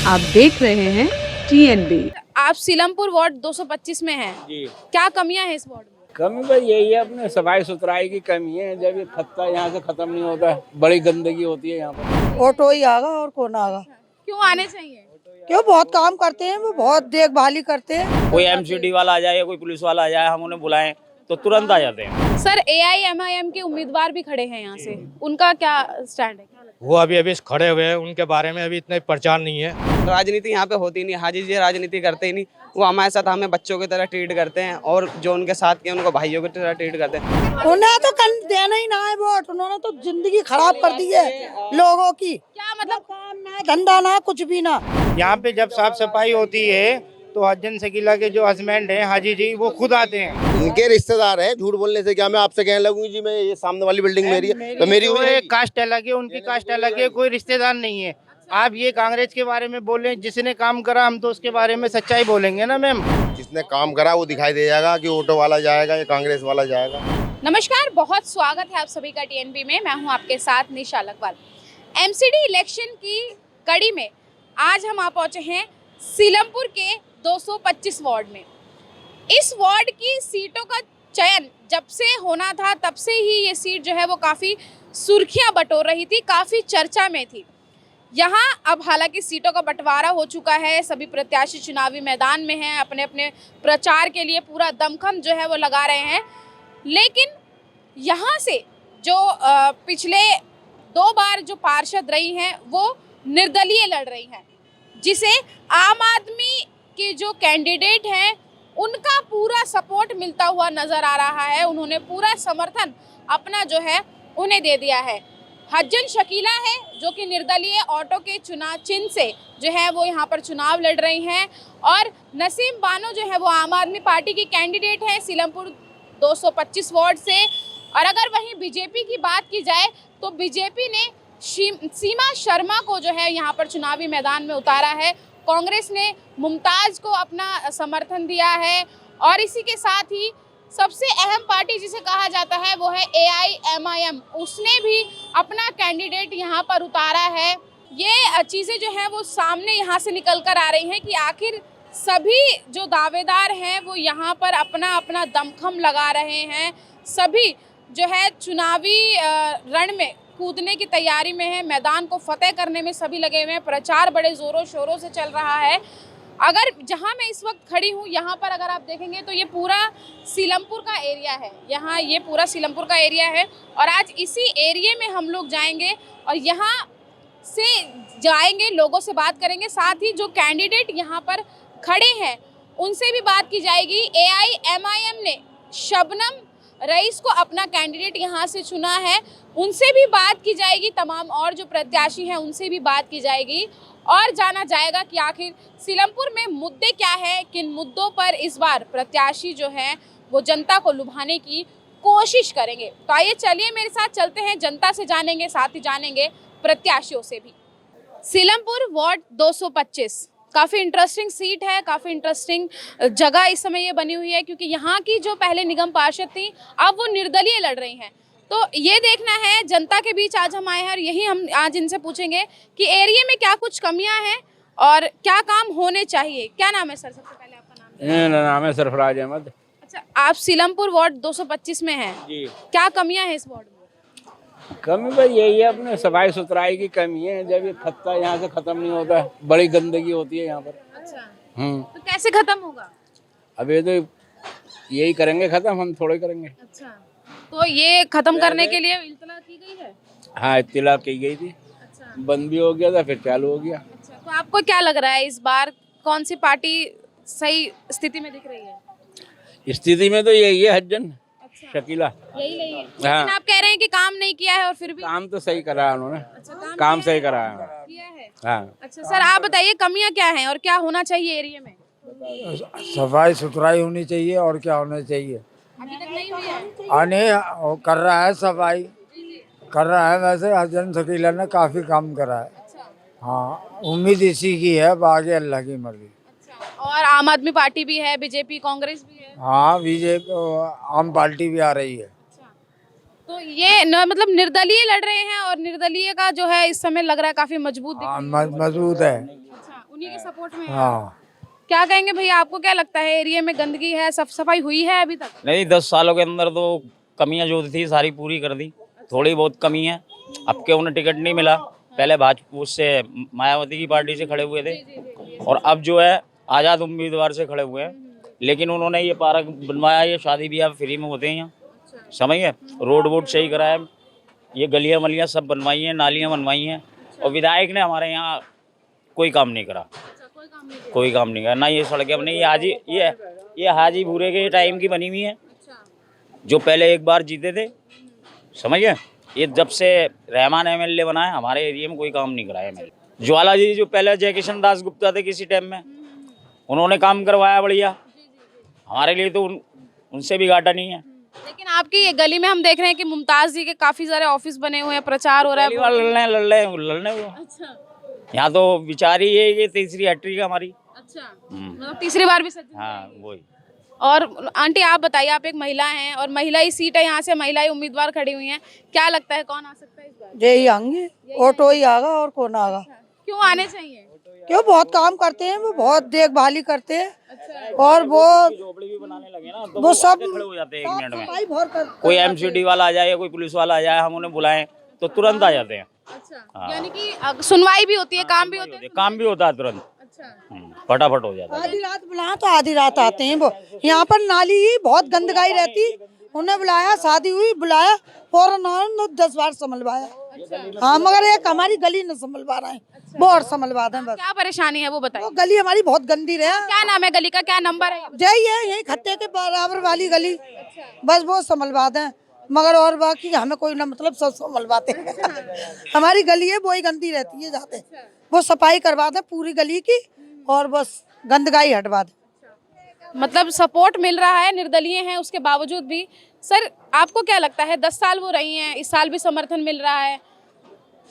आप देख रहे हैं TNB। आप सीलमपुर वार्ड 225 में हैं। जी। क्या कमियां हैं इस वार्ड में? कमी बस यही है, अपने सफाई सुथराई की कमी है। जब ये खत्ता यहाँ से खत्म नहीं होता, बड़ी गंदगी होती है यहाँ पर। ऑटो ही आगा और कौन आगा। क्यों आने चाहिए? क्यों, बहुत काम करते हैं वो, बहुत देखभाली करते हैं। कोई एमसीडी वाला आ जाए या कोई पुलिस वाला आ जाए, हम उन्हें बुलाएं तो तुरंत आ जाते हैं। सर AIMIM के उम्मीदवार भी खड़े हैं यहाँ से, उनका क्या स्टैंड है? वो अभी खड़े हुए हैं, उनके बारे में अभी इतना प्रचार नहीं है। राजनीति यहाँ पे होती नहीं। हाजी जी राजनीति करते ही नहीं। वो हमारे साथ हमें बच्चों की तरह ट्रीट करते हैं और जो उनके साथ के उनको भाइयों की तरह ट्रीट करते हैं। उन्हें तो देना ही ना है वोट, उन्होंने तो जिंदगी खराब कर दी है लोगों की। क्या मतलब? काम ना, धंधा ना, कुछ भी ना। यहाँ पे जब साफ सफाई होती है तो हजन शकीला के जो हस्बैंड हैं हाजी जी, वो खुद आते हैं। इनके रिश्तेदार हैं। झूठ बोलने से क्या मैं आपसे कहने लगूंगी जी मैं ये सामने वाली बिल्डिंग मेरी है तो मेरी तो एक कास्ट अलग है, उनकी कास्ट अलग है, कोई रिश्तेदार नहीं है। आप ये कांग्रेस के बारे में बोले, जिसने काम करा हम तो उसके बारे में सच्चाई बोलेंगे ना मैम। जिसने काम करा वो दिखाई दे जाएगा कि ऑटो वाला जाएगा या कांग्रेस वाला जाएगा। नमस्कार, बहुत स्वागत है आप सभी का TNB में। मैं हूँ आपके साथ निशा लखवाल। MCD इलेक्शन की कड़ी में आज हम आ पहुँचे हैं सीलमपुर के 225 वार्ड में। इस वार्ड की सीटों का चयन जब से होना था तब से ही ये सीट जो है वो काफ़ी सुर्खियां बटोर रही थी, काफ़ी चर्चा में थी। यहाँ अब हालांकि सीटों का बंटवारा हो चुका है, सभी प्रत्याशी चुनावी मैदान में हैं, अपने अपने प्रचार के लिए पूरा दमखम जो है वो लगा रहे हैं। लेकिन यहाँ से जो पिछले 2 बार जो पार्षद रही हैं वो निर्दलीय लड़ रही हैं, जिसे आम आदमी के जो कैंडिडेट हैं उनका पूरा सपोर्ट मिलता हुआ नज़र आ रहा है। उन्होंने पूरा समर्थन अपना जो है उन्हें दे दिया है। हज्जन शकीला है जो कि निर्दलीय ऑटो के चुनाव चिन्ह से जो है वो यहाँ पर चुनाव लड़ रही हैं, और नसीम बानो जो है वो आम आदमी पार्टी की कैंडिडेट है सीलमपुर 225 वार्ड से। और अगर वहीं बीजेपी की बात की जाए तो बीजेपी ने सीमा शर्मा को जो है यहाँ पर चुनावी मैदान में उतारा है। कांग्रेस ने मुमताज को अपना समर्थन दिया है, और इसी के साथ ही सबसे अहम पार्टी जिसे कहा जाता है वो है AIMIM, उसने भी अपना कैंडिडेट यहाँ पर उतारा है। ये चीज़ें जो हैं वो सामने यहाँ से निकल कर आ रही हैं कि आखिर सभी जो दावेदार हैं वो यहाँ पर अपना अपना दमखम लगा रहे हैं। सभी जो है चुनावी रण में कूदने की तैयारी में है, मैदान को फतेह करने में सभी लगे हुए हैं। प्रचार बड़े ज़ोरों शोरों से चल रहा है। अगर जहां मैं इस वक्त खड़ी हूं यहाँ पर अगर आप देखेंगे तो ये पूरा सीलमपुर का एरिया है। यहाँ ये पूरा सीलमपुर का एरिया है, और आज इसी एरिया में हम लोग जाएंगे और यहाँ से जाएंगे, लोगों से बात करेंगे, साथ ही जो कैंडिडेट यहाँ पर खड़े हैं उनसे भी बात की जाएगी। AIMIM ने शबनम रईस को अपना कैंडिडेट यहाँ से चुना है, उनसे भी बात की जाएगी। तमाम और जो प्रत्याशी हैं उनसे भी बात की जाएगी और जाना जाएगा कि आखिर सीलमपुर में मुद्दे क्या हैं, किन मुद्दों पर इस बार प्रत्याशी जो हैं वो जनता को लुभाने की कोशिश करेंगे। तो आइए चलिए मेरे साथ चलते हैं, जनता से जानेंगे, साथ ही जानेंगे प्रत्याशियों से भी। सीलमपुर वार्ड 225 काफ़ी इंटरेस्टिंग सीट है, काफ़ी इंटरेस्टिंग जगह इस समय ये बनी हुई है, क्योंकि यहाँ की जो पहले निगम पार्षद थी अब वो निर्दलीय लड़ रही हैं। तो ये देखना है, जनता के बीच आज हम आए हैं और यही हम आज इनसे पूछेंगे कि एरिया में क्या कुछ कमियां हैं और क्या काम होने चाहिए। क्या नाम है सर? सबसे पहले आपका नाम? मेरा नाम है सरफराज अहमद। अच्छा, आप सीलमपुर वार्ड 225 में हैं। जी। क्या कमियां हैं इस वार्ड में? कमी बस यही है, अपने सफाई सुथराई की कमी है। जब ये खत्ता यहाँ से खत्म नहीं होता, बड़ी गंदगी होती है यहाँ पर। अच्छा, तो तो कैसे खत्म होगा? अब ये तो यही करेंगे खत्म, हम थोड़े करेंगे। अच्छा, तो ये खत्म करने के लिए इल्तला की गई है? हाँ, इत्तिला की गई थी। अच्छा, बंद भी हो गया था, फिर चालू हो गया। अच्छा, तो आपको क्या लग रहा है इस बार कौन सी पार्टी सही स्थिति में दिख रही है? स्थिति में तो यही है हज्जन शकीला। यही नहीं है, हाँ। लेकिन आप कह रहे हैं कि काम नहीं किया है और फिर भी काम तो सही करा है उन्होंने। अच्छा, काम सही करा है। किया है। हाँ। अच्छा सर, आप बताइए कमियां क्या हैं और क्या होना चाहिए एरिया में? सफाई सुथराई होनी चाहिए और क्या होना चाहिए। अभी तक नहीं हुई है। आने वो कर रहा है, सफाई कर रहा है। वैसे हजन शकीला ने काफी काम करा है। अच्छा, हाँ, उम्मीद इसी की है, बाकी अल्लाह की मर्जी। अच्छा, और आम आदमी पार्टी भी है, बीजेपी कांग्रेस भी है। हाँ, बीजेपी आम पार्टी भी आ रही है। अच्छा, तो ये मतलब निर्दलीय लड़ रहे हैं और निर्दलीय का जो है इस समय लग रहा है काफी मजबूत दिख रही है। मजबूत है। अच्छा, उन्हीं के सपोर्ट में है। हाँ। क्या कहेंगे भैया, आपको क्या लगता है एरिया में गंदगी है, साफ सफाई हुई है अभी तक? नहीं, 10 सालों के अंदर तो कमियां जो थी सारी पूरी कर दी। थोड़ी बहुत कमी है, अब के उन्हें टिकट नहीं मिला। पहले भाजपा से मायावती की पार्टी से खड़े हुए थे और अब जो है आज़ाद उम्मीदवार से खड़े हुए हैं। लेकिन उन्होंने ये पार्क बनवाया, ये शादी ब्याह फ्री में होते हैं यहाँ, समझिए। रोड वोड सही कराया, ये गलियाँ मलियाँ सब बनवाई हैं, नालियाँ बनवाई हैं। और विधायक ने हमारे यहाँ कोई काम नहीं करा, कोई काम नहीं करा। ना ये सड़कें बनी, ये हाजी भूरे के टाइम की बनी हुई है, जो पहले एक बार जीते थे, समझिए। ये जब से रहमान एमएलए बना है, हमारे एरिया में कोई काम नहीं कराया एमएलए। ज्वाला जी जो पहले जय किशन दास गुप्ता थे किसी टाइम में, उन्होंने काम करवाया बढ़िया, हमारे लिए तो उनसे भी घाटा नहीं है। लेकिन आपकी ये गली में हम देख रहे हैं कि मुमताज जी के काफी सारे ऑफिस बने हुए हैं, प्रचार हो रहा है। लड़ने यहाँ तो विचार ही है कि तीसरी हैट्रिक हमारी। अच्छा, मतलब तीसरी बार भी सज्जन। हाँ वही। और आंटी आप बताइए, आप एक महिला हैं और महिला ही सीट है, यहाँ से महिला ही उम्मीदवार खड़ी हुई हैं, क्या लगता है कौन आ सकता है इस बार? यही आएंगे, ऑटो ही आगा और कौन आगा। क्यों आने चाहिए? क्यों, बहुत काम करते हैं वो, बहुत देखभाली करते हैं। और वो झोपड़ी भी बनाने लगे ना, तो वो सब खड़े हो जाते हैं 1 मिनट में। सफाई बहुत करते कोई एमसीडी वाला आ जाए या कोई पुलिस वाला आ जाए, हम उन्हें बुलाएं तो तुरंत आ जाते हैं। अच्छा, यानी कि सुनवाई भी होती है, काम भी होते हैं। काम भी होता है तुरंत, फटाफट हो जाता है। आधी रात बुलाया तो आधी रात आते हैं वो। यहाँ पर नाली ही बहुत गंदगाई रहती, उन्हें बुलाया, शादी हुई, बुलाया, फौरन 10 बार संभलवाया। हाँ, मगर एक हमारी गली न संभलवा रहे हैं, वो और संभलवा दें बस। क्या परेशानी है वो बताइए। वो गली हमारी बहुत गंदी रहे। क्या नाम है गली का, क्या नंबर है? यही है, यही खत्ते के बराबर वाली गली, बस वो संभलवा दें। मगर और बाकी हमें कोई ना, मतलब सब संभलवाते हैं। हमारी गली है वो ही गंदी रहती है जाते, वो सफाई करवा दें पूरी गली की और बस गंदगाई हटवा दें। मतलब सपोर्ट मिल रहा है, निर्दलीय हैं उसके बावजूद भी। सर आपको क्या लगता है, 10 साल वो रही हैं, इस साल भी समर्थन मिल रहा है,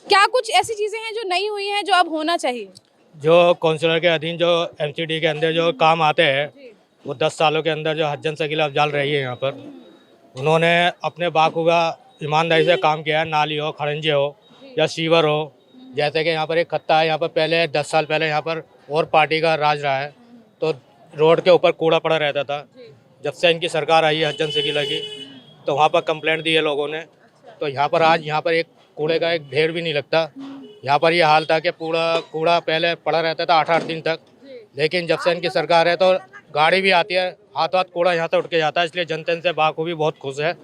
क्या कुछ ऐसी चीजें हैं जो नहीं हुई हैं जो अब होना चाहिए? जो काउंसिलर के अधीन जो एमसीडी के अंदर जो काम आते हैं, वो 10 सालों के अंदर जो हज्जन शकील अफजाल रही है यहाँ पर, उन्होंने अपने बाखूबा ईमानदारी से काम किया है। नाली हो, खड़ंजे हो या सीवर हो, जैसे कि यहाँ पर एक खत्ता है, यहाँ पर पहले 10 साल पहले यहाँ पर और पार्टी का राज रहा है, तो रोड के ऊपर कूड़ा पड़ा रहता था। जब से इनकी सरकार आई है हज्जन शकीला की, तो वहाँ पर कंप्लेंट दी है लोगों ने, तो यहाँ पर आज यहाँ पर एक कूड़े का एक ढेर भी नहीं लगता। यहाँ पर ये हाल था कि कूड़ा पहले पड़ा रहता था 8-8 दिन तक, लेकिन जब से इनकी सरकार है तो गाड़ी भी आती है, हाथ कूड़ा यहाँ से उठ के जाता है। इसलिए जनता इनसे बाखूबी बहुत खुश है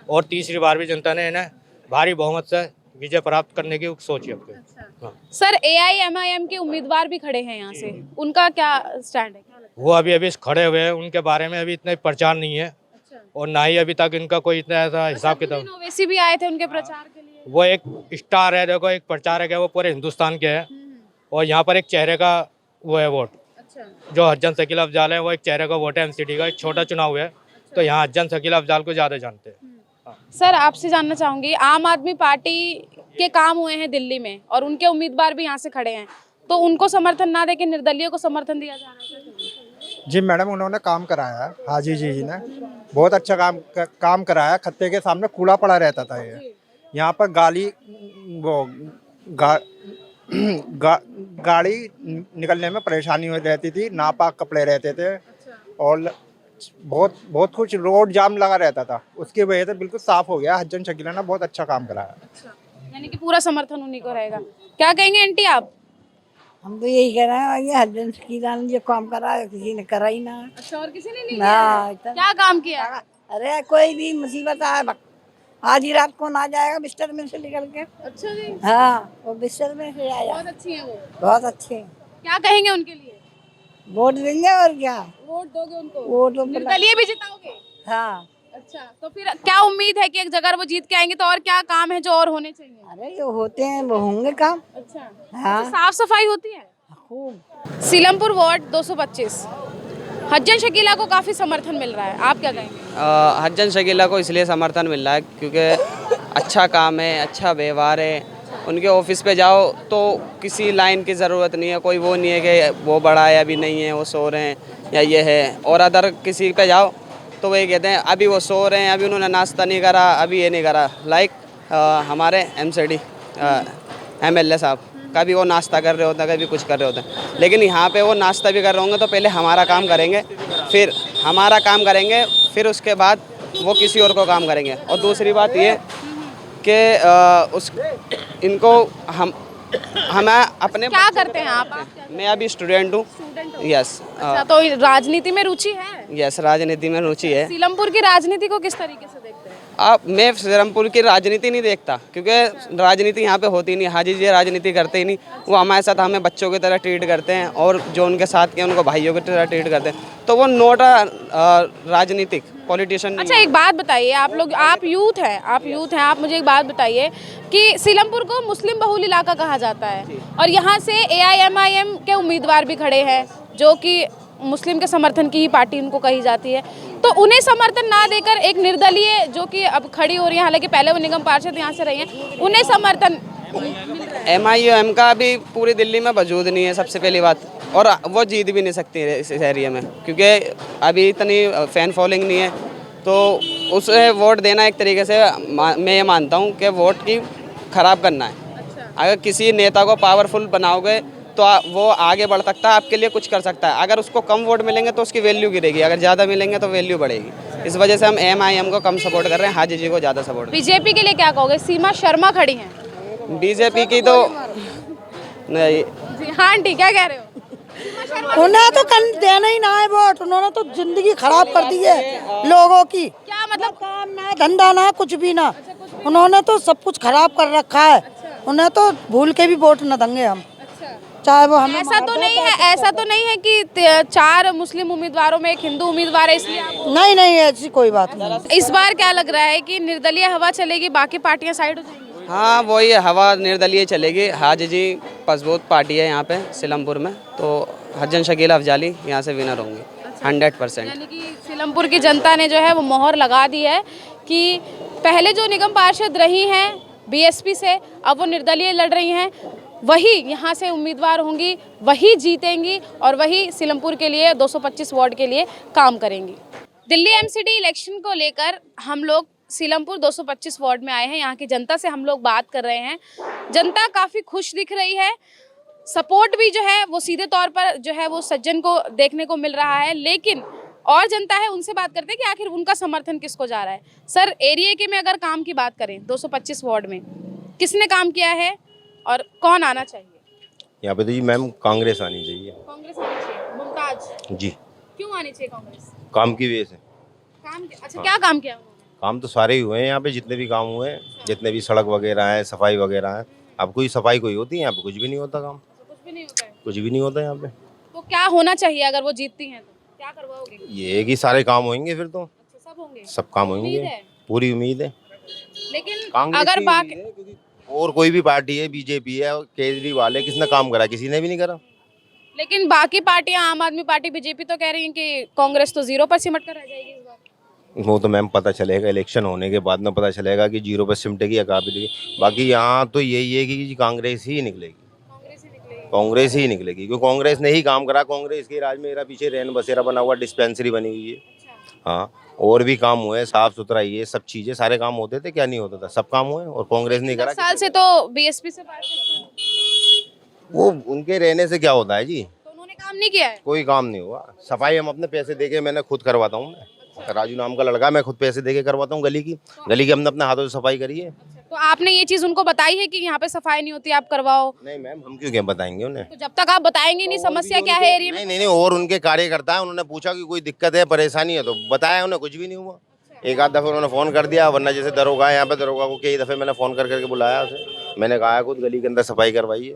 और तीसरी बार भी जनता ने इन्हें भारी बहुमत से विजय प्राप्त करने की सोची है। सर AIMIM के उम्मीदवार भी खड़े हैं यहाँ से, उनका क्या स्टैंड है? वो अभी खड़े हुए हैं, उनके बारे में अभी इतना प्रचार नहीं है और ना ही अभी तक इनका कोई इतना ऐसा हिसाब किताब। ओवैसी भी आए थे उनके प्रचार के लिए। वो एक स्टार है, देखो एक प्रचारक है, वो पूरे हिंदुस्तान के है और यहाँ पर एक चेहरे का वो है वोट। जो हज्जन शकील अफजाल है वो एक चेहरे का वोट है, एमसीडी का एक छोटा चुनाव है, तो यहाँ हज्जन शकील अफजाल को ज़्यादा जानते हैं। सर आपसे जानना चाहूँगी, आम आदमी पार्टी के काम हुए हैं दिल्ली में और उनके उम्मीदवार भी यहाँ से खड़े हैं, तो उनको समर्थन ना देके निर्दलीय को समर्थन दिया जा रहा है? जी मैडम, उन्होंने काम कराया है, हाजी जी ने बहुत अच्छा काम कराया। खत्ते के सामने कूड़ा पड़ा रहता था, ये यहाँ पर गाड़ी निकलने में परेशानी हो रहती थी, नापाक कपड़े रहते थे और बहुत कुछ रोड जाम लगा रहता था, उसकी वजह से बिल्कुल साफ हो गया। हज्जन शकीला ने बहुत अच्छा काम कराया। यानी कि पूरा समर्थन उन्हीं को रहेगा। क्या कहेंगे आंटी आप? हम तो यही कह रहे हैं, ये हज्जन शकीला ने जो काम करा है किसी ने करा ही ना। अच्छा, और किसी ने नहीं ना, किया? क्या काम किया? अरे कोई भी मुसीबत आए, आधी रात कौन आ जाएगा बिस्तर में से निकल के। अच्छा जी। हाँ, वो बिस्तर में से आया। बहुत अच्छी है वो, बहुत अच्छे। क्या कहेंगे उनके लिए? वोट देंगे और क्या, वोट दोगे उनको? वोट निर्दलीय भी जिताओगे? हाँ। अच्छा, तो फिर क्या उम्मीद है कि एक जगह वो जीत के आएंगे, तो और क्या काम है जो और होने चाहिए? अरे जो होते हैं वो होंगे काम। अच्छा, हाँ। साफ सफाई होती है खूब। सीलमपुर वार्ड 225, हज्जन शकीला को काफी समर्थन मिल रहा है, आप क्या कहेंगे? हज्जन शकीला को इसलिए समर्थन मिल रहा है क्योंकि अच्छा काम है, अच्छा व्यवहार है। उनके ऑफिस पे जाओ तो किसी लाइन की ज़रूरत नहीं है, कोई वो नहीं है कि वो बड़ा है अभी नहीं है, वो सो रहे हैं या ये है। और अदर किसी पे जाओ तो वही कहते हैं अभी वो सो रहे हैं, अभी उन्होंने नाश्ता नहीं करा, अभी ये नहीं करा। लाइक हमारे MCD MLA साहब कभी वो नाश्ता कर रहे होते हैं, कभी कुछ कर रहे होते हैं। लेकिन यहाँ पे वो नाश्ता भी कर रहे होंगे तो पहले हमारा काम करेंगे, फिर उसके बाद वो किसी और को काम करेंगे। और दूसरी बात ये कि इनको हमें अपने क्या करते हैं आप? मैं अभी स्टूडेंट हूँ। यस। अच्छा, तो राजनीति में रुचि है? यस, राजनीति में रुचि है। सीलमपुर की राजनीति को किस तरीके से देखते हैं? मैं सीलमपुर की राजनीति नहीं देखता, क्योंकि राजनीति यहाँ पे होती नहीं। हाजी जी राजनीति करते ही नहीं, वो हमारे साथ हमें बच्चों की तरह ट्रीट करते हैं और जो उनके साथ के उनको भाइयों की तरह ट्रीट करते हैं। तो वो नोट राजनीतिक पॉलिटिशियन। अच्छा, एक बात बताइए, आप यूथ हैं, आप मुझे एक बात बताइए कि सीलमपुर को मुस्लिम बहुल इलाका कहा जाता है और यहाँ से AIMIM के उम्मीदवार भी खड़े हैं जो कि मुस्लिम के समर्थन की ही पार्टी उनको कही जाती है। तो उन्हें समर्थन ना देकर एक निर्दलीय जो कि अब खड़ी हो रही है, हालांकि पहले वो निगम पार्षद यहाँ से रही हैं, उन्हें समर्थन MIM का अभी पूरी दिल्ली में वजूद नहीं है, सबसे पहली बात। और वो जीत भी नहीं सकती है इस एरिया में, क्योंकि अभी इतनी फैन फॉलोइंग नहीं है। तो उसे वोट देना एक तरीके से मैं ये मानता हूँ कि वोट की ख़राब करना है। अगर किसी नेता को पावरफुल बनाओगे तो वो आगे बढ़ सकता है, आपके लिए कुछ कर सकता है। अगर उसको कम वोट मिलेंगे तो उसकी वैल्यू गिरेगी, अगर ज़्यादा मिलेंगे तो वैल्यू बढ़ेगी। इस वजह से हम MIM को कम सपोर्ट कर रहे हैं, हाजी जी को ज़्यादा सपोर्ट। बीजेपी के लिए क्या कहोगे? सीमा शर्मा खड़ी हैं। बीजेपी की तो नहीं। हाँ आंटी, क्या कह रहे हो? उन्हें तो देना ही ना है वोट, उन्होंने तो जिंदगी खराब कर दी है लोगों की। क्या मतलब? काम ना, धंधा ना, कुछ भी ना। उन्होंने तो सब कुछ खराब कर रखा है। उन्हें तो भूल के भी वोट न देंगे हम, चाहे वो हमें। ऐसा तो नहीं है कि 4 मुस्लिम उम्मीदवारों में एक हिंदू उम्मीदवार है इसलिए नहीं, ऐसी कोई बात नहीं। इस बार क्या लग रहा है कि निर्दलीय हवा चलेगी, बाकी पार्टियां साइड हो जाएंगी? हाँ, वही हवा निर्दलीय चलेगी। हाजी जी मजबूत पार्टी है यहाँ पे सीलमपुर में, तो हज्जन शकील अफजाली यहाँ से विनर होंगे 100%। यानी कि सीलमपुर की जनता ने जो है वो मोहर लगा दी है कि पहले जो निगम पार्षद रही हैं BSP से, अब वो निर्दलीय लड़ रही हैं, वही यहाँ से उम्मीदवार होंगी, वही जीतेंगी और वही सीलमपुर के लिए 225 वार्ड के लिए काम करेंगी। दिल्ली MCD इलेक्शन को लेकर हम लोग सीलमपुर 225 वार्ड में आए हैं। यहाँ की जनता से हम लोग बात कर रहे हैं। जनता काफ़ी खुश दिख रही है, सपोर्ट भी जो है वो सीधे तौर पर जो है वो सज्जन को देखने को मिल रहा है। लेकिन और जनता है, उनसे बात करते हैं कि आखिर उनका समर्थन किसको जा रहा है। सर, एरिया के में अगर काम की बात करें 225 वार्ड में किसने काम किया है और कौन आना चाहिए? यहाँ पे तो जी मैम कांग्रेस आनी चाहिए। कांग्रेस आनी चाहिए। मुमताज जी। क्यों आनी चाहिए कांग्रेस? काम की वजह से। अच्छा, क्या काम किया उन्होंने? काम तो सारे ही हुए हैं यहाँ पे, जितने भी काम हुए हैं, जितने भी सड़क वगैरह हैं, सफाई वगैरह है। अब कोई सफाई कोई होती है यहाँ पे? कुछ भी नहीं होता काम। कुछ भी नहीं होता है? कुछ भी नहीं होता यहाँ पे। तो क्या होना चाहिए अगर वो जीतती हैं तो? क्या करवाओगे? ये है कि सारे काम होंगे फिर तो। अच्छा, सब होंगे? सब काम होंगे, पूरी उम्मीद है। लेकिन अगर बाकी और कोई भी पार्टी है, BJP है, केजरीवाल है, किसने काम करा? किसी ने भी नहीं करा। लेकिन बाकी पार्टियां, आम आदमी पार्टी, BJP तो कह रही हैं कि कांग्रेस तो 0 पर सिमट कर रह जाएगी इस बार। वो तो मैम पता चलेगा, इलेक्शन होने के बाद में पता चलेगा कि 0 पर सिमटेगी या काबिल। बाकी यहाँ तो यही है कि कांग्रेस ही निकलेगी, कांग्रेस ही निकलेगी, क्योंकि कांग्रेस ने ही काम करा। कांग्रेस के राज में मेरा पीछे रैन बसेरा बना हुआ, डिस्पेंसरी बनी हुई है। हाँ, और भी काम हुए, साफ सुथरा, ये सब चीजें, सारे काम होते थे, क्या नहीं होता था, सब काम हुए और कांग्रेस नहीं करा। 10 साल से तो BSP से वो उनके रहने से क्या होता है जी? तो उन्होंने काम नहीं किया है? कोई काम नहीं हुआ। सफाई हम अपने पैसे देके मैंने खुद करवाता हूँ। राजू नाम का लड़का, मैं खुद पैसे देके करवाता हूँ। गली की हमने अपने हाथों से सफाई करी है। तो आपने ये चीज उनको बताई है कि यहाँ पे सफाई नहीं होती, आप करवाओ? नहीं मैम, हम क्यों क्या बताएंगे उन्हें? तो जब तक आप बताएंगे नहीं समस्या क्या है एरिया में? नहीं, और उनके कार्यकर्ता है, उन्होंने पूछा कि कोई दिक्कत है, परेशानी है, तो बताया उन्हें, कुछ भी नहीं हुआ। एक आध दफे उन्होंने फोन कर दिया, वरना जैसे दरोगा है यहाँ पे, दरोगा को कई दफे मैंने फोन करके बुलाया उसे, मैंने कहा खुद गली के अंदर सफाई करवाइए।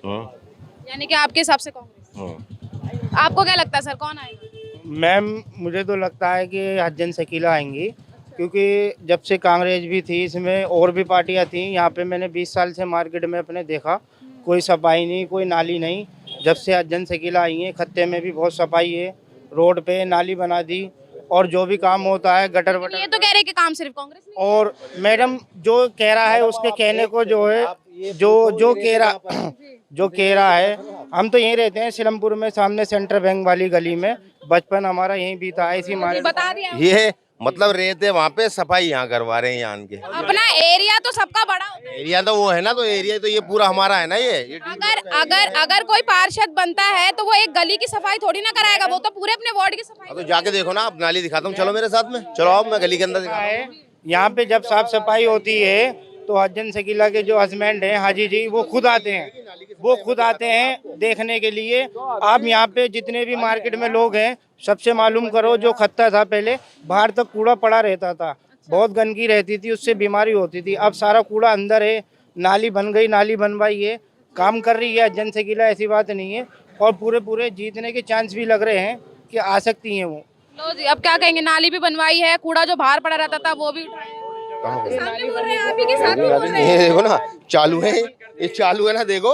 यानी कि आपके हिसाब से कांग्रेस। आपको क्या लगता है सर, कौन आएगा? मैम, मुझे तो लगता है कि हज्जन शकीला आएंगी, क्योंकि जब से कांग्रेस भी थी, इसमें और भी पार्टियां थी। यहाँ पे मैंने 20 साल से मार्केट में अपने देखा, कोई सफाई नहीं, कोई नाली नहीं। जब से हज्जन शकीला आई है, खत्ते में भी बहुत सफाई है, रोड पे नाली बना दी, और जो भी काम होता है गटर वटर। ये तो कह रहे हैं कि काम सिर्फ कांग्रेस ने। और मैडम जो कह रहा है उसके कहने को जो है, जो कह रहा है, हम तो यहीं रहते हैं सीलमपुर में, सामने सेंट्रल बैंक वाली गली में। बचपन हमारा यहीं बीता है, इसी बता दिया। ये मतलब रहते वहाँ पे, सफाई यहाँ करवा रहे हैं यहाँ के। अपना एरिया तो सबका बड़ा होता है। एरिया तो वो है ना, तो एरिया तो ये पूरा हमारा है ना ये अगर कोई पार्षद बनता है तो वो एक गली की सफाई थोड़ी ना कराएगा, वो तो पूरे अपने वार्ड की सफाई। तो जाके देखो ना, आप नाली दिखाता हूँ, चलो मेरे साथ में, चलो आप, मैं गली के अंदर दिखाता हूँ। यहाँ पे जब साफ सफाई होती है तो हजन शकीला के जो हस्बैंड हैं हाजी जी, वो खुद आते हैं देखने के लिए। आप यहाँ पे जितने भी मार्केट में लोग हैं, सबसे मालूम करो, जो खत्ता था पहले बाहर तक कूड़ा पड़ा रहता था, बहुत गंदगी रहती थी, उससे बीमारी होती थी। अब सारा कूड़ा अंदर है, नाली बन गई, नाली बनवाई है, काम कर रही है हजन शकीला, ऐसी बात नहीं है। और पूरे जीतने के चांस भी लग रहे हैं कि आ सकती हैं वो। लो जी, अब क्या कहेंगे, नाली भी बनवाई है, कूड़ा जो बाहर पड़ा रहता था वो भी उठाया। सामने बोल रहे हैं, आप ही के साथ बोल रहे हैं। ये देखो ना, चालू है, ये चालू है ना, देखो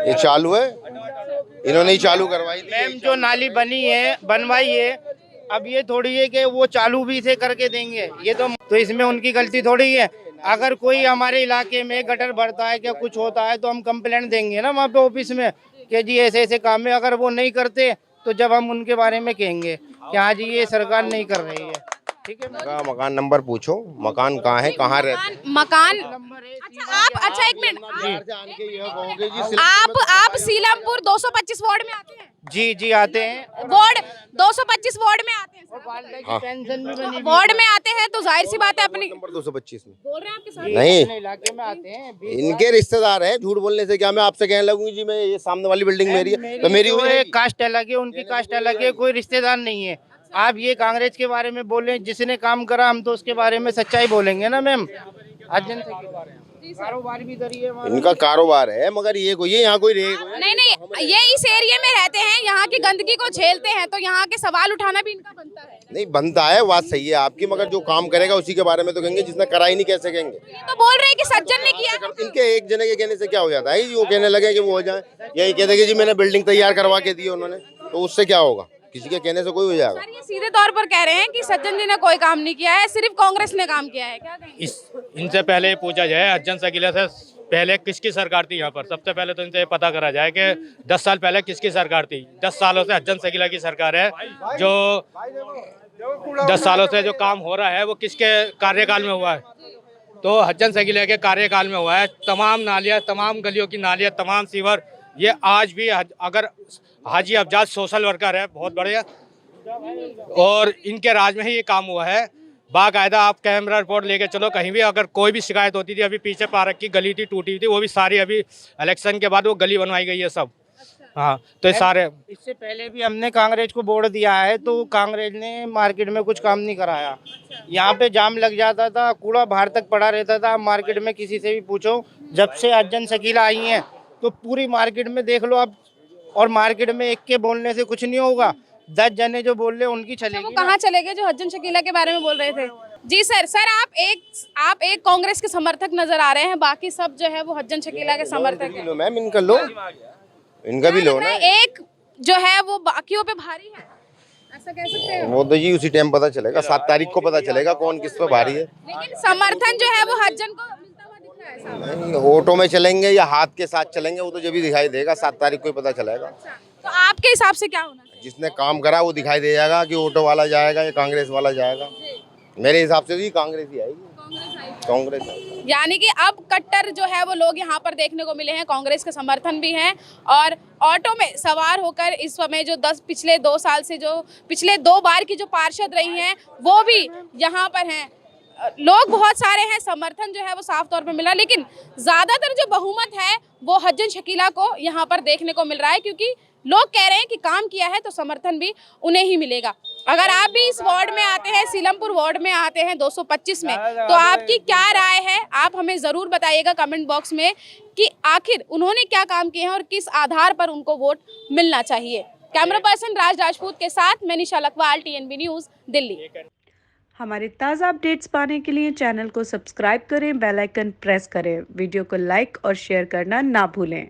ये चालू है, इन्होंने ही चालू करवाई थी। मैम जो नाली बनवाई है, अब ये थोड़ी है कि वो चालू भी से करके देंगे, ये तो इसमें उनकी गलती थोड़ी है। अगर कोई हमारे इलाके में गटर भरता है, क्या कुछ होता है, तो हम कंप्लेंट देंगे ना वहाँ पे ऑफिस में कि जी ऐसे काम है। अगर वो नहीं करते तो जब हम उनके बारे में कहेंगे कि हाँ जी ये सरकार नहीं कर रही है, ठीक है। मकान नंबर पूछो, मकान कहाँ है, कहाँ रहते, मकान। अच्छा एक मिनट, आप सीलमपुर 225 वार्ड में आते हैं? जी आते हैं, वार्ड 225 वार्ड में आते हैं। हाँ। पेंशन भी बनी वार्ड में आते हैं तो जाहिर सी बात है अपनी। नंबर 225 में बोल रहे हैं आपके साथ नहीं, इलाके में आते हैं। इनके रिश्तेदार हैं, झूठ बोलने से क्या मैं आपसे कहने लगूंगी जी मैं ये सामने वाली बिल्डिंग मेरी है, तो मेरी कास्ट अलग है, उनकी कास्ट अलग है, कोई रिश्तेदार नहीं है। आप ये कांग्रेस के बारे में बोले, जिसने काम करा हम तो उसके बारे में सच्चाई बोलेंगे ना मैम। कारोबार भी इनका कारोबार है, मगर ये कोई यहाँ कोई नहीं, ये इस एरिया में रहते हैं, यहाँ की गंदगी को झेलते हैं, तो यहाँ के सवाल उठाना भी इनका बनता है। नहीं बनता है, बात सही है आपकी, मगर जो काम करेगा उसी के बारे में तो कहेंगे, जिसने करा ही नहीं कैसे कहेंगे। ये तो बोल रहे हैं कि सज्जन ने किया। इनके एक जने के कहने से क्या हो जाता है, वो कहने लगे कि वो हो जाए, यही कहते कि जी मैंने बिल्डिंग तैयार करवा के दी उन्होंने, तो उससे क्या होगा, किसी के कहने से कोई हो जाएगा। ये सीधे तौर पर कह रहे हैं कि सज्जन जी ने कोई काम नहीं किया है, सिर्फ कांग्रेस ने काम किया है, क्या कहेंगे? इनसे पहले पूछा जाए हज्जन शकीला से पहले किसकी सरकार थी यहाँ पर, सबसे पहले तो इनसे पता करा जाए कि 10 साल पहले किसकी सरकार थी। 10 सालों से हज्जन शकीला की सरकार है, जो 10 सालों से जो काम हो रहा है वो किसके कार्यकाल में हुआ है, तो हज्जन शकीला के कार्यकाल में हुआ है। तमाम नालियाँ, तमाम गलियों की नालियाँ, तमाम सीवर, ये आज भी अगर हाजी अफजाज सोशल वर्कर है, बहुत बढ़िया, और इनके राज में ही ये काम हुआ है। बाकायदा आप कैमरा रिपोर्ट लेके चलो, कहीं भी अगर कोई भी शिकायत होती थी, अभी पीछे पार्क की गली थी टूटी थी, वो भी सारी अभी इलेक्शन के बाद वो गली बनवाई गई है सब। हाँ, तो ये सारे, इससे पहले भी हमने कांग्रेस को वोट दिया है, तो कांग्रेस ने मार्केट में कुछ काम नहीं कराया। यहाँ पे जाम लग जाता था, कूड़ा बाहर तक पड़ा रहता था। मार्केट में किसी से भी पूछो, जब से हज्जन शकीला आई हैं तो पूरी मार्केट में देख लो आप, और मार्केट में एक के बोलने से कुछ नहीं होगा, 10 जने जो बोल रहे उनकी चलेगी। वो कहाँ चले गए जो हज्जन शकीला के बारे में बोल रहे थे? जी सर आप एक कांग्रेस के समर्थक नजर आ रहे हैं, बाकी सब जो है वो हज्जन शकीला के समर्थक हैं। मैम इनका लो, इनका भी लो ना। एक जो है वो बाकियों पे भारी है, ऐसा कह सकते हैं? वो तो जी उसी टाइम पता चलेगा, 7 तारीख को पता चलेगा कौन किस पे भारी है। लेकिन समर्थन जो है वो हज्जन को मिलता हुआ दिख रहा है साहब। नहीं, ऑटो में चलेंगे या हाथ के साथ चलेंगे वो तो जब भी दिखाई देगा, 7 तारीख को ही पता चलेगा। तो आपके हिसाब से क्या होना चाहिए? जिसने काम करा वो दिखाई दे जाएगा कि ऑटो वाला जाएगा या कांग्रेस वाला जाएगा। मेरे हिसाब से जी कांग्रेस ही आएगी, कांग्रेस। यानी कि अब कट्टर जो है वो लोग यहाँ पर देखने को मिले हैं, कांग्रेस के समर्थन भी हैं, और ऑटो में सवार होकर इस समय जो पिछले 2 साल से जो पिछले 2 बार की जो पार्षद रही हैं वो भी यहाँ पर हैं। लोग बहुत सारे हैं, समर्थन जो है वो साफ तौर पे मिला, लेकिन ज़्यादातर जो बहुमत है वो हज्जन शकीला को यहाँ पर देखने को मिल रहा है, क्योंकि लोग कह रहे हैं कि काम किया है तो समर्थन भी उन्हें ही मिलेगा। अगर आप भी इस वार्ड में आते हैं, सीलमपुर वार्ड में आते हैं 225 में, तो आपकी क्या राय है? आप हमें ज़रूर बताइएगा कमेंट बॉक्स में कि आखिर उन्होंने क्या काम किए हैं और किस आधार पर उनको वोट मिलना चाहिए। कैमरा पर्सन राज राजपूत के साथ मैं निशा लखवाल, TNB न्यूज़, दिल्ली। हमारे ताज़ा अपडेट्स पाने के लिए चैनल को सब्सक्राइब करें, बेल आइकन प्रेस करें, वीडियो को लाइक और शेयर करना ना भूलें।